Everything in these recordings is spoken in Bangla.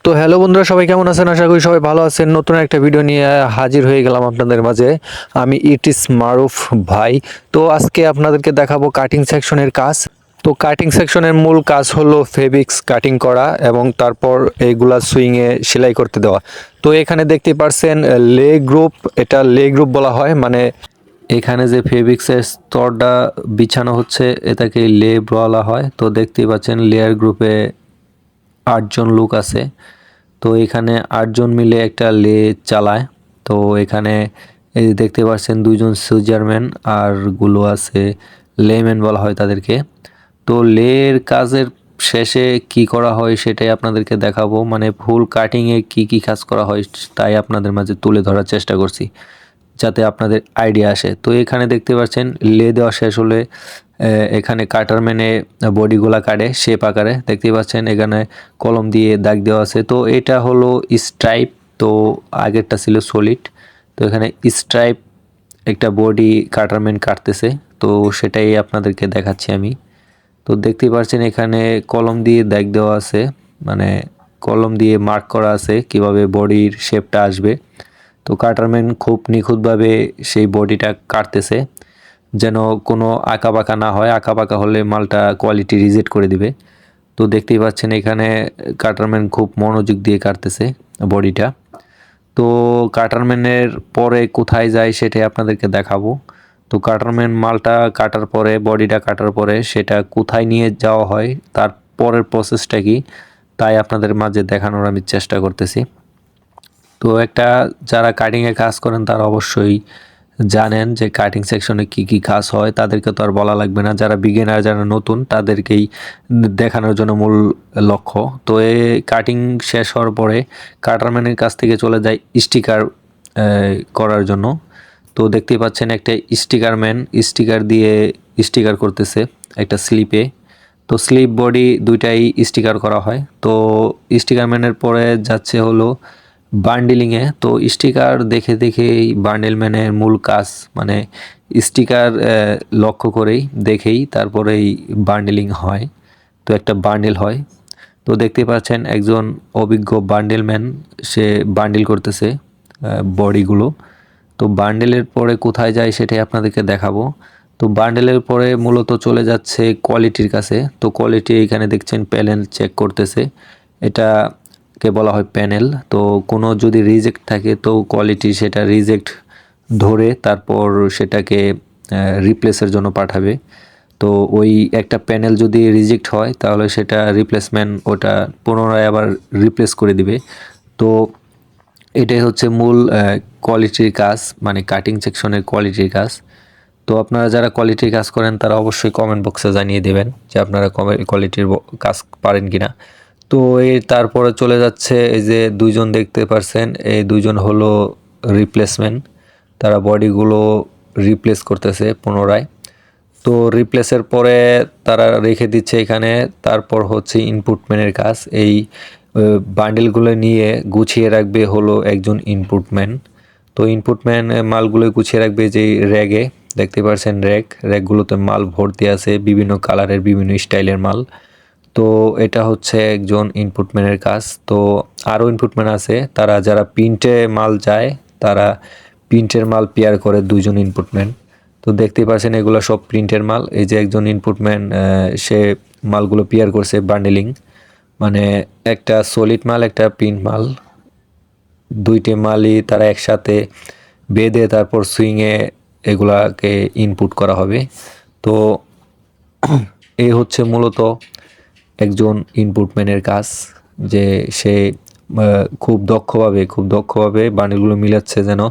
তো হ্যালো বন্ধুরা, সবাই কেমন আছেন? আশা করি সবাই ভালো আছেন। নতুন একটা ভিডিও নিয়ে হাজির হয়ে গেলাম আপনাদের মাঝে। আমি ইট ইস মারুফ ভাই। তো আজকে আপনাদেরকে দেখাবো কাটিং সেকশনের কাজ। তো কাটিং সেকশনের মূল কাজ হলো ফেব্রিক্স কাটিং করা এবং তারপর এইগুলা সুইংয়ে সেলাই করতে দেওয়া। তো এখানে দেখতে পারছেন লে গ্রুপ, এটা লে গ্রুপ বলা হয়। মানে এখানে যে ফেব্রিক্সের স্তরটা বিছানো হচ্ছে এটাকে লে বলা হয়। তো দেখতেই পাচ্ছেন লেয়ার গ্রুপে 8 জন লোক আছে। তো এখানে 8 জন মিলে একটা লে চালায়। তো এখানে এই যে দেখতে পাচ্ছেন 2 জন সুইজারম্যান আর গুলো আছে লেম্যান বলা হয় তাদেরকে। তো লের কাজের শেষে কি করা হয় সেটাই আপনাদেরকে দেখাবো। মানে ফুল কাটিংয়ে কি কি কাজ করা হয় তাই আপনাদের মাঝে তুলে ধরার চেষ্টা করছি, যাতে আপনাদের আইডিয়া আসে। তো এখানে দেখতে পাচ্ছেন লে দেওয়া শেষ হলে এখানে কাটার মেনে বডিগুলা কাটে শেপ আকারে। দেখতেই পাচ্ছেন এখানে কলম দিয়ে দাগ দেওয়া আছে। তো এটা হলো স্ট্রাইপ, তো আগেরটা ছিল সলিড। তো এখানে স্ট্রাইপ একটা বডি কাটারম্যান কাটতেছে, তো সেটাই আপনাদেরকে দেখাচ্ছি আমি। তো দেখতেই পাচ্ছেন এখানে কলম দিয়ে দাগ দেওয়া আছে, মানে কলম দিয়ে মার্ক করা আছে কিভাবে বডির শেপটা আসবে। তো কাটারম্যান খুব নিখুঁতভাবে সেই বডিটা কাটতেছে যেন কোনো আঁকাবাঁকা না হয়। আঁকাবাঁকা হলে মালটা কোয়ালিটি রিজেক্ট করে দিবে। তো দেখতেই পাচ্ছেন এখানে কাটারম্যান খুব মনোযোগ দিয়ে কাটতেছে বডিটা। তো কাটারম্যানের পরে কোথায় যায় সেটাই আপনাদেরকে দেখাবো। তো কাটারম্যান মালটা কাটার পরে, বডিটা কাটার পরে সেটা কোথায় নিয়ে যাওয়া হয়, তার পরের প্রসেসটা কি তাই আপনাদের মাঝে দেখানোর আমি চেষ্টা করতেছি। তো যারা কাটিংয়ে কাজ করেন তারা অবশ্যই জানেন যে কাটিং সেকশনে কি কি কাজ হয়, তাদেরকে তো আর বলা লাগবে না। যারা বিগিনার, যারা নতুন, তাদেরকেই দেখানোর জন্য মূল লক্ষ্য। তো এই কাটিং শেষ হওয়ার পরে কাটারম্যানের কাছ থেকে চলে যায় স্টিকার করার জন্য। তো দেখতেই পাচ্ছেন একটা স্টিকার ম্যান স্টিকার দিয়ে স্টিকার করতেছে একটা স্লিপে। তো স্লিপ বডি দুইটাই স্টিকার করা হয়। তো স্টিকার ম্যানের পরে যাচ্ছে হলো বান্ডিলিংয়ে। তো স্টিকার দেখে দেখেই বান্ডেল ম্যানের মূল কাজ, মানে স্টিকার লক্ষ্য করেই দেখেই তারপরেই বান্ডেলিং হয়। তো একটা বান্ডেল হয়। তো দেখতে পাচ্ছেন একজন অভিজ্ঞ বান্ডেল ম্যান, সে বান্ডিল করতেছে বডিগুলো। তো বান্ডেলের পরে কোথায় যায় সেটাই আপনাদেরকে দেখাবো। তো বান্ডেলের পরে মূলত চলে যাচ্ছে কোয়ালিটির কাছে। তো কোয়ালিটি এখানে দেখছেন প্যানেল চেক করতেছে, এটাকে বলা হয় প্যানেল। তো কোনো যদি রিজেক্ট থাকে তো কোয়ালিটি সেটা রিজেক্ট ধরে তারপর সেটাকে রিপ্লেসের জন্য পাঠাবে। তো ওই একটা প্যানেল যদি রিজেক্ট হয় তাহলে সেটা রিপ্লেসমেন্ট ওটা পুনরায় আবার রিপ্লেস করে দিবে। তো এটাই হচ্ছে মূল কোয়ালিটির কাজ, মানে কাটিং সেকশনের কোয়ালিটির কাজ। তো আপনারা যারা কোয়ালিটির কাজ করেন তারা অবশ্যই কমেন্ট বক্সে জানিয়ে দেবেন যে আপনারা কোয়ালিটির কাজ পারেন কিনা। তো তারপরে চলে যাচ্ছে এই যে 2 জন দেখতে পারছেন, এই 2 জন হলো রিপ্লেসমেন্ট। তারা বডিগুলো রিপ্লেস করতেছে পুনরায়। তো রিপ্লেসের পরে তারা রেখে দিচ্ছে এখানে। তারপর হচ্ছে ইনপুটম্যানের কাজ। এই বান্ডেলগুলো নিয়ে গুছিয়ে রাখবে হলো একজন ইনপুটম্যান। তো ইনপুটম্যান মালগুলো গুছিয়ে রাখবে যে র্যাগে। দেখতে পাচ্ছেন র্যাকগুলোতে মাল ভর্তি আছে, বিভিন্ন কালারের বিভিন্ন স্টাইলের মাল। তো এটা হচ্ছে একজন ইনপুটম্যানের কাজ। তো আরও ইনপুটম্যান আছে, তারা যারা প্রিন্টে মাল যায় তারা প্রিন্টের মাল পেয়ার করে 2 জন ইনপুটম্যান। তো দেখতেই পাচ্ছেন এগুলো সব প্রিন্টের মাল। এই যে একজন ইনপুটম্যান, সে মালগুলো পেয়ার করছে বান্ডেলিং, মানে একটা সলিড মাল একটা প্রিন্ট মাল, দুইটি মালই তারা একসাথে বেঁধে তারপর সুইংয়ে এগুলাকে ইনপুট করা হবে। তো এই হচ্ছে মূলত একজন ইনপুটম্যানের কাজ, যে সে খুব দক্ষভাবে বান্ডেলগুলো মিলাচ্ছে যেন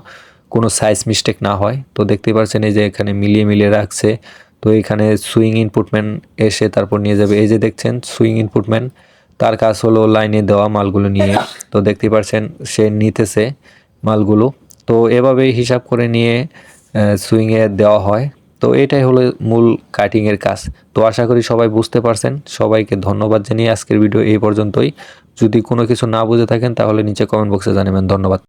কোনো সাইজ মিস্টেক না হয়। তো দেখতে পাচ্ছেন এই যে এখানে মিলিয়ে রাখছে। তো এখানে সুইং ইনপুটম্যান এসে তারপর নিয়ে যাবে। এই যে দেখছেন সুইং ইনপুটম্যান, তার কাজ হলো লাইনে দেওয়া মালগুলো নিয়ে। তো দেখতে পাচ্ছেন সে নিতেছে মালগুলো। তো এভাবেই হিসাব করে নিয়ে সুইংয়ে দেওয়া হয়। তো এটাই হলো মূল কাটিংয়ের কাজ। তো আশা করি সবাই বুঝতে পারছেন। সবাইকে ধন্যবাদ জানিয়ে আজকের ভিডিও এই পর্যন্তই। যদি কোনো কিছু না বুঝে থাকেন তাহলে নিচে কমেন্ট বক্সে জানাবেন। ধন্যবাদ।